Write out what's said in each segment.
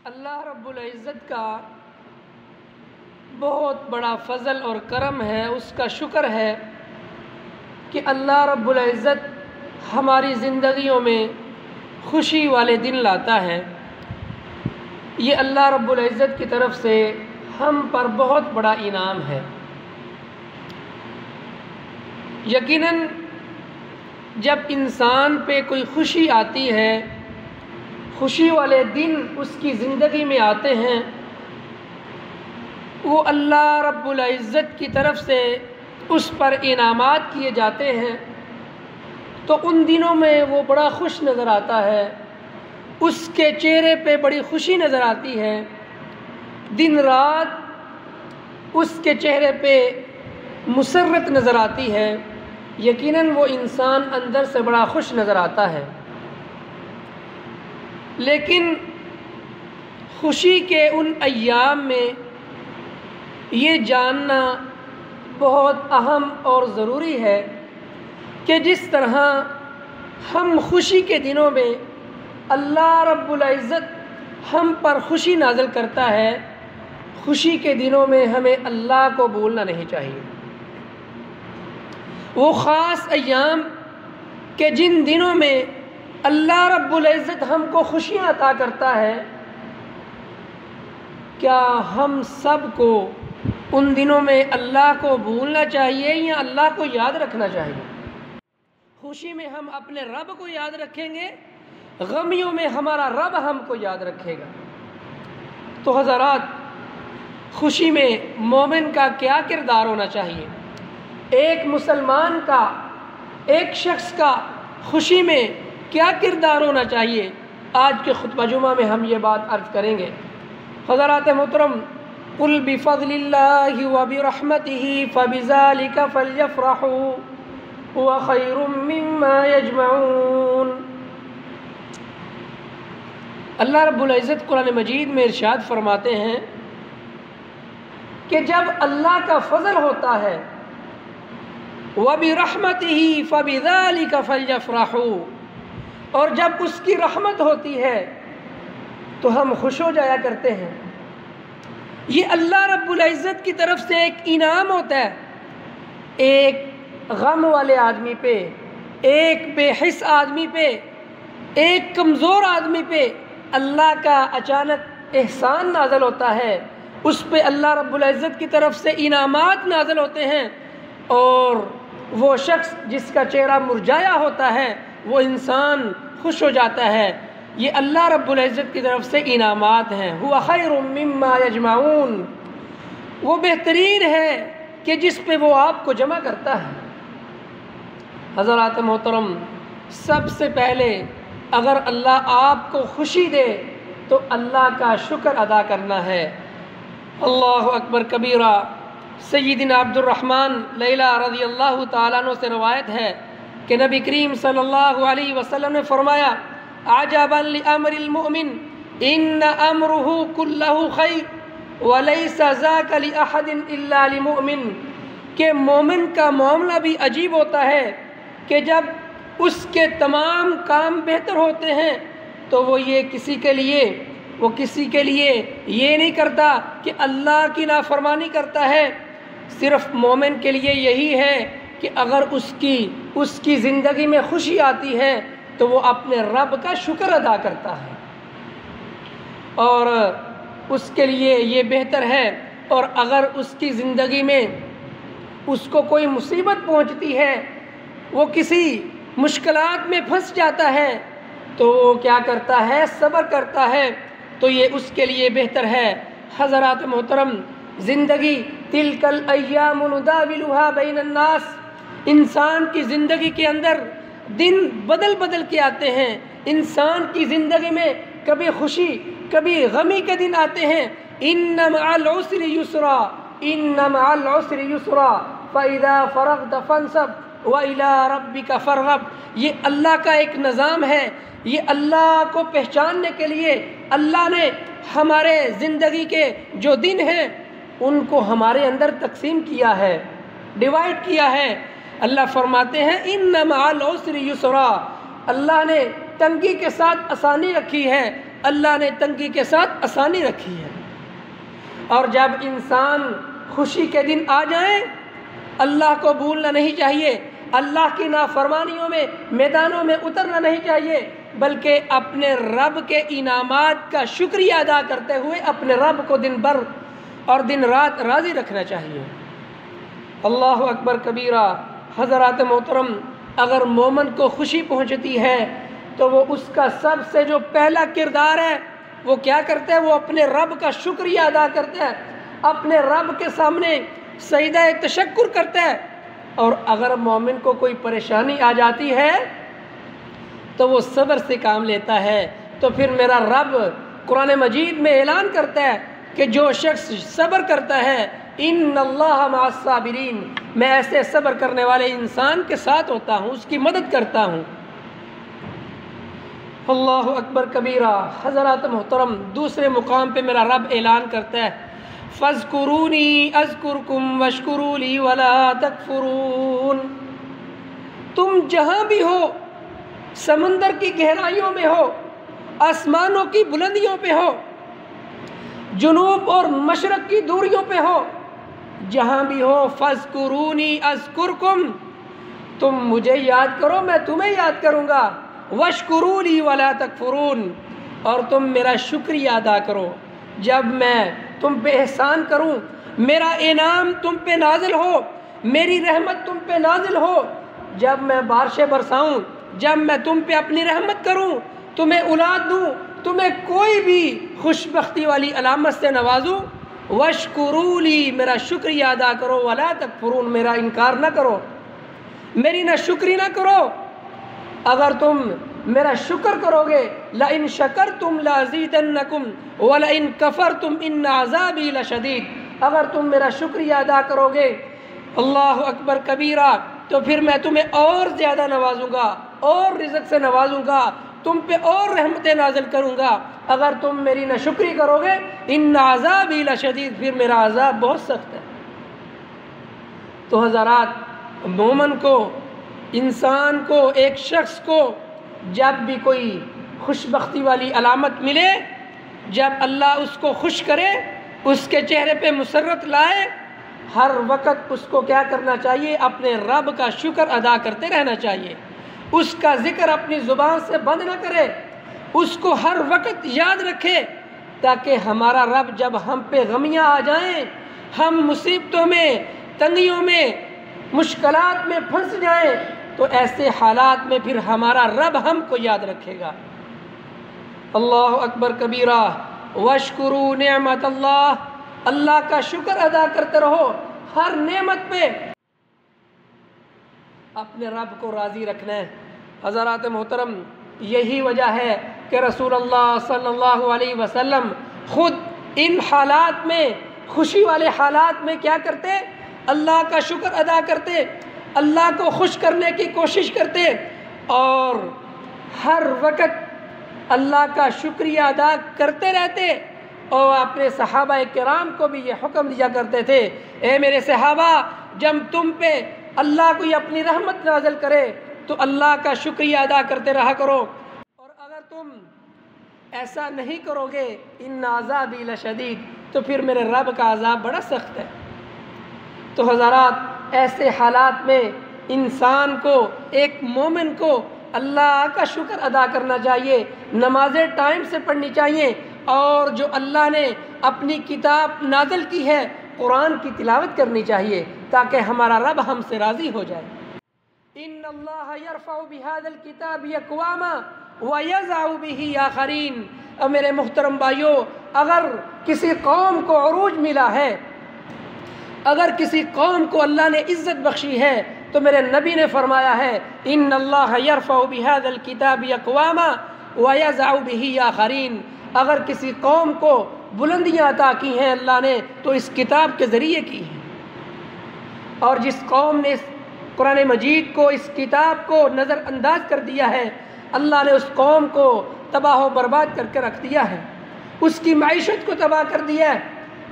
اللہ رب العزت کا بہت بڑا فضل اور کرم ہے، اس کا شکر ہے کہ اللہ رب العزت ہماری زندگیوں میں خوشی والے دن لاتا ہے۔ یہ اللہ رب العزت کی طرف سے ہم پر بہت بڑا انعام ہے۔ یقیناً جب انسان پہ کوئی خوشی آتی ہے، خوشی والے دن اس کی زندگی میں آتے ہیں، وہ اللہ رب العزت کی طرف سے اس پر انعامات کیے جاتے ہیں، تو ان دنوں میں وہ بڑا خوش نظر آتا ہے، اس کے چہرے پہ بڑی خوشی نظر آتی ہے، دن رات اس کے چہرے پہ مسرت نظر آتی ہے۔ یقیناً وہ انسان اندر سے بڑا خوش نظر آتا ہے۔ لیکن خوشی کے ان ایام میں یہ جاننا بہت اہم اور ضروری ہے کہ جس طرح ہم خوشی کے دنوں میں اللہ رب العزت ہم پر خوشی نازل کرتا ہے، خوشی کے دنوں میں ہمیں اللہ کو بھولنا نہیں چاہیے۔ وہ خاص ایام کہ جن دنوں میں اللہ رب العزت ہم کو خوشیاں عطا کرتا ہے، کیا ہم سب کو ان دنوں میں اللہ کو بھولنا چاہیے یا اللہ کو یاد رکھنا چاہیے؟ خوشی میں ہم اپنے رب کو یاد رکھیں گے، غمیوں میں ہمارا رب ہم کو یاد رکھے گا۔ تو حضرات، خوشی میں مومن کا کیا کردار ہونا چاہیے؟ ایک مسلمان کا، ایک شخص کا خوشی میں کیا کردار ہونا چاہیے؟ آج کے خطبہ جمعہ میں ہم یہ بات عرض کریں گے۔ حضرات محترم، قُلْ بِفَضْلِ اللَّهِ وَبِرَحْمَتِهِ فَبِذَلِكَ فَلْيَفْرَحُوا هُوَ خَيْرٌ مِّمَّا يَجْمَعُونَ۔ اللہ رب العزت قرآن مجید میں ارشاد فرماتے ہیں کہ جب اللہ کا فضل ہوتا ہے، وَبِرَحْمَتِهِ فَبِذَلِكَ فَلْيَفْرَحُوا، اور جب اس کی رحمت ہوتی ہے تو ہم خوش ہو جایا کرتے ہیں۔ یہ اللہ رب العزت کی طرف سے ایک انعام ہوتا ہے۔ ایک غم والے آدمی پہ، ایک بے حس آدمی پہ، ایک کمزور آدمی پہ اللہ کا اچانک احسان نازل ہوتا ہے، اس پہ اللہ رب العزت کی طرف سے انعامات نازل ہوتے ہیں، اور وہ شخص جس کا چہرہ مرجھایا ہوتا ہے وہ انسان خوش ہو جاتا ہے۔ یہ اللہ رب العزت کی طرف سے انعامات ہیں۔ هُوَ خَيْرٌ مِّمَّا يَجْمَعُونَ، وہ بہترین ہے کہ جس پہ وہ آپ کو جمع کرتا ہے۔ حضرات محترم، سب سے پہلے اگر اللہ آپ کو خوشی دے تو اللہ کا شکر ادا کرنا ہے۔ اللہ اکبر کبیرہ۔ سیدنا عبد الرحمن لیلہ رضی اللہ تعالیٰ عنہ سے روایت ہے کہ نبی کریم صلی اللہ علیہ وسلم نے فرمایا، عجبا لامر المؤمن ان امرہ کلہ خیر ولیس ذاک لاحد الا لمؤمن، کہ مومن کا معاملہ بھی عجیب ہوتا ہے کہ جب اس کے تمام کام بہتر ہوتے ہیں تو وہ کسی کے لیے یہ نہیں کرتا کہ اللہ کی نافرمانی کرتا ہے۔ صرف مومن کے لیے یہی ہے کہ اگر اس کی زندگی میں خوشی آتی ہے تو وہ اپنے رب کا شکر ادا کرتا ہے، اور اس کے لیے یہ بہتر ہے۔ اور اگر اس کی زندگی میں اس کو کوئی مصیبت پہنچتی ہے، وہ کسی مشکلات میں پھنس جاتا ہے، تو وہ کیا کرتا ہے؟ صبر کرتا ہے، تو یہ اس کے لیے بہتر ہے۔ حضرات محترم، زندگی تلک الایام نداولها بین الناس، انسان کی زندگی کے اندر دن بدل کے آتے ہیں۔ انسان کی زندگی میں کبھی خوشی کبھی غمی کے دن آتے ہیں۔ ان مع العسر یسرا، ان مع العسر یسرا فاذا فرغت فانصب وَإِلَىٰ رَبِّكَ فَارْغَب۔ یہ اللہ کا ایک نظام ہے۔ یہ اللہ کو پہچاننے کے لیے اللہ نے ہمارے زندگی کے جو دن ہیں ان کو ہمارے اندر تقسیم کیا ہے، ڈیوائڈ کیا ہے۔ اللہ فرماتے ہیں اِنَّ مَعَ الْعُسْرِ يُسْرًا، اللہ نے تنگی کے ساتھ آسانی رکھی ہے، اللہ نے تنگی کے ساتھ آسانی رکھی ہے۔ اور جب انسان خوشی کے دن آ جائیں اللہ کو بھولنا نہیں چاہیے، اللہ کی نافرمانیوں میں میدانوں میں اترنا نہیں چاہیے، بلکہ اپنے رب کے انعامات کا شکریہ ادا کرتے ہوئے اپنے رب کو دن بھر اور دن رات راضی رکھنا چاہیے۔ اللہ اکبر کبیرہ۔ حضرات محترم، اگر مومن کو خوشی پہنچتی ہے تو وہ اس کا سب سے جو پہلا کردار ہے وہ کیا کرتا ہے؟ وہ اپنے رب کا شکریہ ادا کرتا ہے، اپنے رب کے سامنے سجدہ تشکر کرتا ہے۔ اور اگر مومن کو کوئی پریشانی آ جاتی ہے تو وہ صبر سے کام لیتا ہے۔ تو پھر میرا رب قرآن مجید میں اعلان کرتا ہے کہ جو شخص صبر کرتا ہے ان اللہ مع الصابرین، میں ایسے صبر کرنے والے انسان کے ساتھ ہوتا ہوں، اس کی مدد کرتا ہوں۔ اللہ اکبر کبیرہ۔ حضرات محترم، دوسرے مقام پہ میرا رب اعلان کرتا ہے فَاذْكُرُونِي أَذْكُرْكُمْ وَاشْكُرُوا لِي وَلَا تَكْفُرُونَ۔ تم جہاں بھی ہو، سمندر کی گہرائیوں میں ہو، آسمانوں کی بلندیوں پہ ہو، جنوب اور مشرق کی دوریوں پہ ہو، جہاں بھی ہو فَاذْكُرُونِي أَذْكُرْكُمْ، تم مجھے یاد کرو میں تمہیں یاد کروں گا، وَاشْكُرُوا لِي وَلَا تَكْفُرُونَ، اور تم میرا شکریہ ادا کرو۔ جب میں تم پہ احسان کروں، میرا انعام تم پہ نازل ہو، میری رحمت تم پہ نازل ہو، جب میں بارشیں برساؤں، جب میں تم پہ اپنی رحمت کروں، تمہیں اولاد دوں، تمہیں کوئی بھی خوش بختی والی علامت سے نوازوں، وَاشْكُرُوا لِي، میرا شکریہ ادا کرو، وَلَا تَكْفُرُونَ، میرا انکار نہ کرو، میری ناشکری نہ کرو۔ اگر تم میرا شکر کرو گے لَإِن شَكَرْتُمْ لَأَزِيدَنَّكُمْ وَلَإِن كَفَرْتُمْ إِنَّ عَذَابِي لَشَدِيدٌ، اگر تم میرا شکریہ ادا کرو گے اللہ اکبر کبیرہ تو پھر میں تمہیں اور زیادہ نوازوں گا، اور رزق سے نوازوں گا، تم پہ اور رحمتیں نازل کروں گا۔ اگر تم میری ناشکری کرو گے إِنَّ عَذَابِي لَشَدِيدٌ، پھر میرا عذاب بہت سخت ہے۔ تو حضرات، مومن کو، انسان کو، ایک شخص کو جب بھی کوئی خوش بختی والی علامت ملے، جب اللہ اس کو خوش کرے، اس کے چہرے پہ مسرت لائے، ہر وقت اس کو کیا کرنا چاہیے؟ اپنے رب کا شکر ادا کرتے رہنا چاہیے، اس کا ذکر اپنی زبان سے بند نہ کرے، اس کو ہر وقت یاد رکھے، تاکہ ہمارا رب جب ہم پہ غمیاں آ جائیں، ہم مصیبتوں میں، تنگیوں میں، مشکلات میں پھنس جائیں، تو ایسے حالات میں پھر ہمارا رب ہم کو یاد رکھے گا۔ اللہ اکبر کبیرہ۔ وَاشْكُرُوا نعمت اللہ، اللہ کا شکر ادا کرتے رہو، ہر نعمت پہ اپنے رب کو راضی رکھنا ہے۔ حضرات محترم، یہی وجہ ہے کہ رسول اللہ صلی اللہ علیہ وسلم خود ان حالات میں، خوشی والے حالات میں کیا کرتے؟ اللہ کا شکر ادا کرتے، اللہ کو خوش کرنے کی کوشش کرتے، اور ہر وقت اللہ کا شکریہ ادا کرتے رہتے، اور اپنے صحابہ کرام کو بھی یہ حکم دیا کرتے تھے، اے میرے صحابہ، جب تم پہ اللہ کوئی اپنی رحمت نازل کرے تو اللہ کا شکریہ ادا کرتے رہا کرو، اور اگر تم ایسا نہیں کرو گے ان عذابی لشدید، تو پھر میرے رب کا عذاب بڑا سخت ہے۔ تو حضرات، ایسے حالات میں انسان کو، ایک مومن کو اللہ کا شکر ادا کرنا چاہیے، نمازیں ٹائم سے پڑھنی چاہیے، اور جو اللہ نے اپنی کتاب نازل کی ہے قرآن کی تلاوت کرنی چاہیے، تاکہ ہمارا رب ہم سے راضی ہو جائے۔ ان اللہ یرفع بہذا الکتاب اقواما ویضع بہ آخرین۔ اور میرے محترم بھائیو، اگر کسی قوم کو عروج ملا ہے، اگر کسی قوم کو اللہ نے عزت بخشی ہے، تو میرے نبی نے فرمایا ہے ان اللہ یرفع بہذا الکتاب اقواما ویضع بہ آخرین۔ اگر کسی قوم کو بلندیاں عطا کی ہیں اللہ نے تو اس کتاب کے ذریعے کی ہیں، اور جس قوم نے اس قرآن مجید کو، اس کتاب کو نظر انداز کر دیا ہے، اللہ نے اس قوم کو تباہ و برباد کر کے رکھ دیا ہے، اس کی معیشت کو تباہ کر دیا ہے،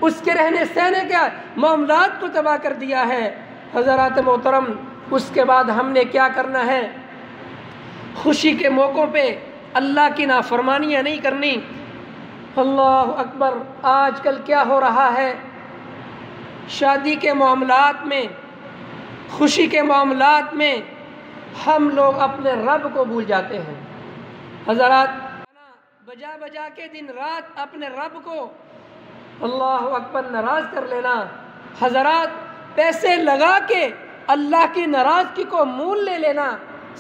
اس کے رہنے سہنے کے معاملات کو تباہ کر دیا ہے۔ حضرات محترم، اس کے بعد ہم نے کیا کرنا ہے؟ خوشی کے موقعوں پہ اللہ کی نافرمانیاں نہیں کرنی۔ اللہ اکبر، آج کل کیا ہو رہا ہے، شادی کے معاملات میں، خوشی کے معاملات میں ہم لوگ اپنے رب کو بھول جاتے ہیں۔ حضرات، بجا بجا کے دن رات اپنے رب کو اللہ اکبر ناراض کر لینا، حضرات پیسے لگا کے اللہ کی ناراضگی کو مول لے لینا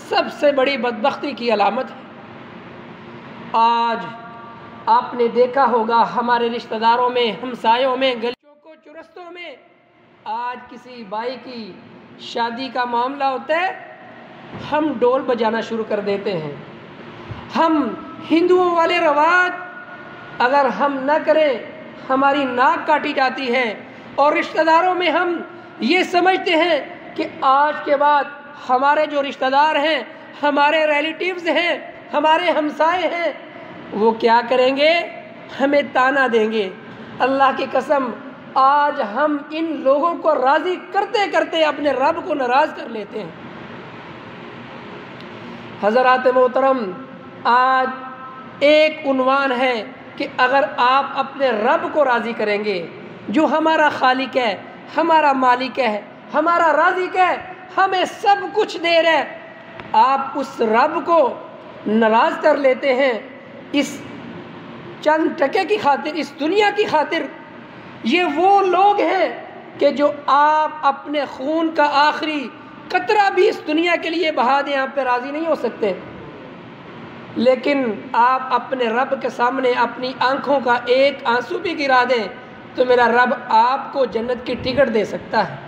سب سے بڑی بدبختی کی علامت ہے۔ آج آپ نے دیکھا ہوگا ہمارے رشتہ داروں میں، ہمسایوں میں، گلیوں کو چرستوں میں، آج کسی بھائی کی شادی کا معاملہ ہوتا ہے، ہم ڈول بجانا شروع کر دیتے ہیں۔ ہم ہندوؤں والے رواج اگر ہم نہ کریں ہماری ناک کاٹی جاتی ہے، اور رشتہ داروں میں ہم یہ سمجھتے ہیں کہ آج کے بعد ہمارے جو رشتہ دار ہیں، ہمارے ریلیٹیوز ہیں، ہمارے ہمسائے ہیں، وہ کیا کریں گے، ہمیں تانا دیں گے۔ اللہ کی قسم، آج ہم ان لوگوں کو راضی کرتے کرتے اپنے رب کو ناراض کر لیتے ہیں۔ حضرات محترم، آج ایک عنوان ہے کہ اگر آپ اپنے رب کو راضی کریں گے، جو ہمارا خالق ہے، ہمارا مالک ہے، ہمارا رازق ہے، ہمیں سب کچھ دے رہا ہے، آپ اس رب کو ناراض کر لیتے ہیں اس چند ٹکے کی خاطر، اس دنیا کی خاطر۔ یہ وہ لوگ ہیں کہ جو آپ اپنے خون کا آخری قطرہ بھی اس دنیا کے لیے بہا دیں، آپ پہ راضی نہیں ہو سکتے، لیکن آپ اپنے رب کے سامنے اپنی آنکھوں کا ایک آنسو بھی گرا دیں تو میرا رب آپ کو جنت کی ٹکٹ دے سکتا ہے۔